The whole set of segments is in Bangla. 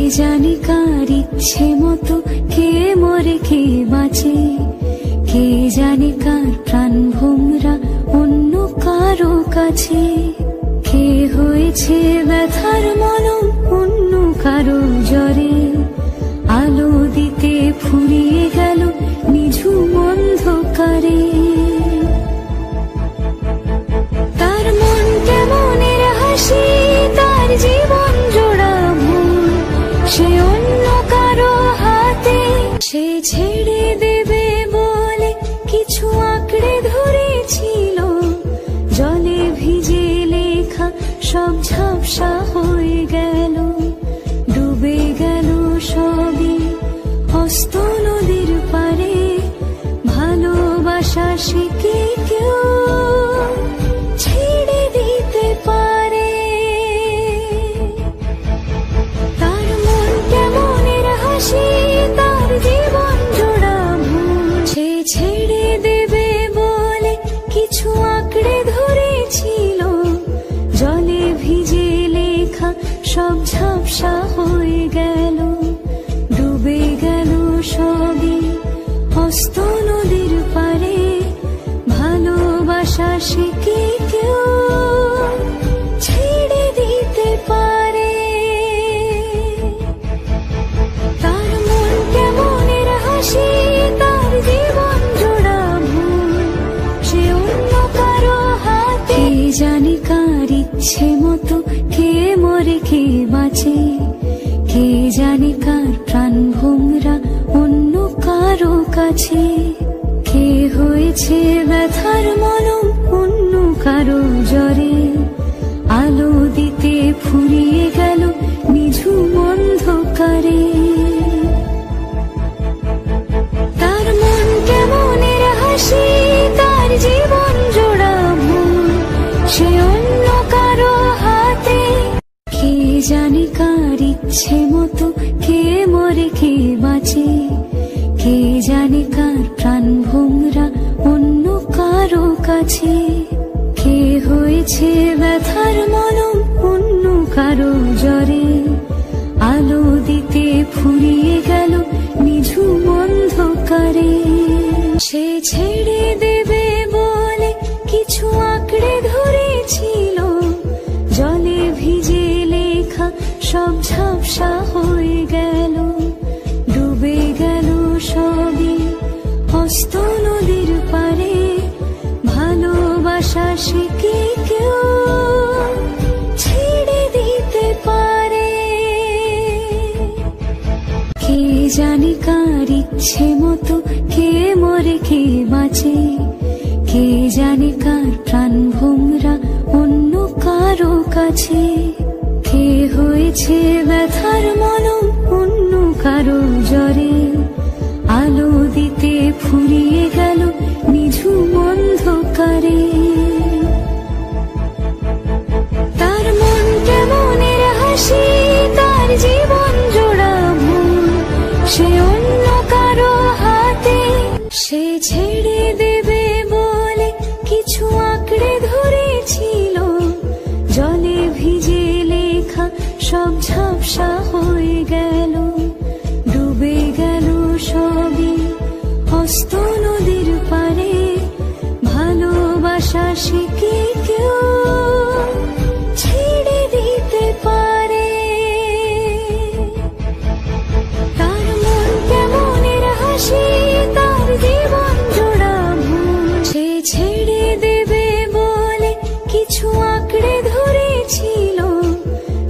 জানে কার ইচ্ছে মতো কে মরে কে বাঁচে, কে জানে কার প্রাণ ভোমরা অন্য কারো কাছে, কে হয়েছে ব্যথার মলম অন্য কারো জ্বরে, আলো দিতে ফুরিয়ে গেল নিঝুম অন্ধকারে। তার মন কেমনের হাসি, তার জীবন জোড়া ভুল, সে অন্য কারো হাতে। সে ছেড়ে দেবে বলে কিছু আঁকড়ে ধরেছিল, জলে ভিজে লেখা সব ঝাপসা হয়ে গেল, ডুবে গেল সবই হস্ত নদীর পারে। ভালোবাসা সে কি কেউ ছেড়ে দিতে পারে? তার মন কেমনের হাসি, তার জীবন জোড়া ভুল, সে ছেড়ে দেবে বলে কিছু আঁকড়ে ধরেছিল, জলে ভিজে লেখা সব ঝাপসা হয়ে গেল, ডুবে গেল সবই হস্ত নদীর পারে। ভালোবাসা সে কি কেউ ছেড়ে দিতে পারে? তার মন কেমনের হাসি, তার জীবন জোড়া ভুল, সে অন্য কারো হাতে। কে জানে কার ইচ্ছে মতো কে মরে কে বাঁচে, কে জানে কার প্রাণ ভোমরা অন্য কারো কাছে, কে হয়েছে ব্যথার মলম অন্য কারো জ্বরে, আলো দিতে ফুরিয়ে গেল নিঝুম অন্ধকারে। তার মন কেমনের হাসি, তার জীবন জোড়া ভুল, সে অন্য কারো হাতে। কে জানে কার ইচ্ছে মতো কে মরে কে বাঁচে, কে জানে কার প্রাণ ভোমরা অন্য কারো কাছে, কে হয়েছে ব্যথার মলম অন্য কারো জ্বরে, আলো দিতে ফুরিয়ে গেল নিঝুম অন্ধকারে। সে ছেড়ে দেবে বলে কিছু আঁকড়ে ধরেছিল, জলে ভিজে লেখা সব ঝাপসা হয়ে গেল, ডুবে গেল সবই হস্ত নদীর পারে। ভালোবাসা সে কি কেউ ছেড়ে দিতে পারে? কে জানে কার ইচ্ছে মতো কে মরে কে বাঁচে, কে জানে কার প্রাণ ভোমরা অন্য কারো কাছে, কে হয়েছে ব্যথার মলম অন্য কারো জ্বরে, আলো দিতে ফুরিয়ে গেল নিঝুম অন্ধকারে। তার মন কেমনের হাসি, তার জীবন জোড়া ভুল, সে অন্য কারো হাতে। সে ছেড়ে দেবে বলে কিছু আঁকড়ে ধরেছিল, জলে ভিজে লেখা সব ঝাপসা হয়ে গেল, ডুবে গেল সবই হস্ত নদীর পারে। ভালোবাসা সে কি কেউ ছেড়ে দিতে পারে? তার মন কেমনের হাসি, তার জীবন জোড়া ভুল, সে ছেড়ে দেবে বলে কিছু আঁকড়ে ধরেছিল,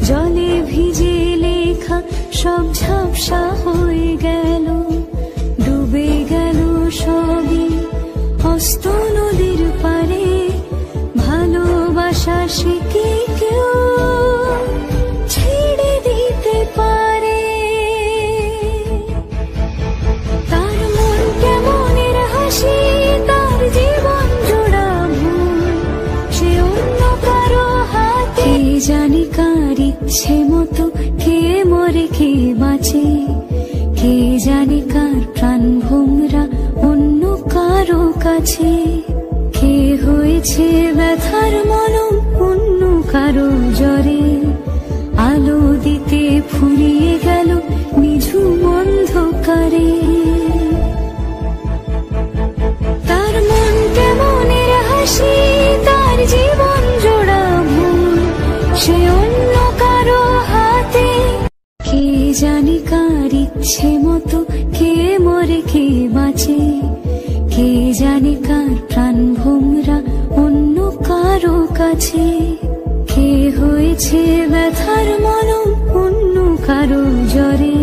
জলে ভিজে লেখা সব ঝাপসা হয়ে গেল, ডুবে গেল সবই হস্ত নদীর পারে। ভালোবাসা সে কি কেউ ছেড়ে দিতে পারে? তার মন কেমনের হাসি, তার জীবন জোড়া ভুল, সে অন্য কারো হাতে। কে জানে কার ইচ্ছে মতো কে মরে কে বাঁচে, কে জানে কার প্রাণ ভোমরা অন্য কারো কাছে, কে হয়েছে ব্যথার মলম অন্য কারো জ্বরে, আলো দিতে ফুরিয়ে গেল নিঝুম অন্ধকারে। তার মন কেমনের হাসি, তার জীবন জোড়া ভুল, সে অন্য কারো হাতে। কে জানি কার ইচ্ছে মতো কে মরে কে বাঁচে, কে জানি কার প্রাণ ভোমরা অন্য কারো কাছে। কে হয়েছে ব্যথার মলম অন্য কারো জ্বরে।